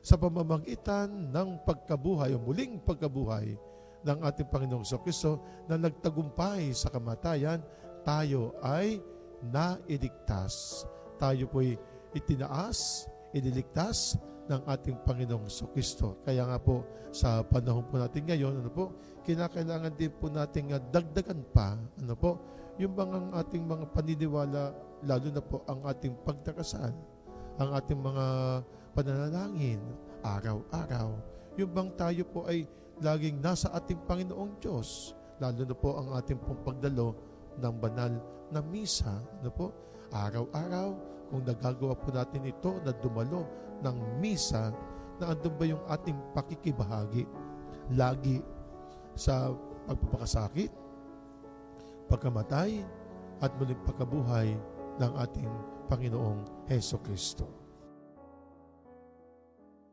sa pamamagitan ng pagkabuhay o muling pagkabuhay ng ating Panginoong Kristo na nagtagumpay sa kamatayan, tayo ay nailigtas. Tayo po'y itinaas, iniligtas ng ating Panginoong Kristo. Kaya nga po, sa panahon po natin ngayon, kinakailangan din po natin dagdagan pa, yung ating mga paniniwala, lalo na po ang ating pagdarasal, ang ating mga pananalangin, araw-araw. Yung bang tayo po ay laging nasa ating Panginoong Diyos, lalo na po ang ating pong pagdalo ng banal na misa, araw-araw, kung nagagawa po natin ito na dumalo ng misa, na andun ba yung ating pakikibahagi lagi sa pagpapakasakit, pagkamatay, at muling pagkabuhay ng ating Panginoong Hesus Kristo.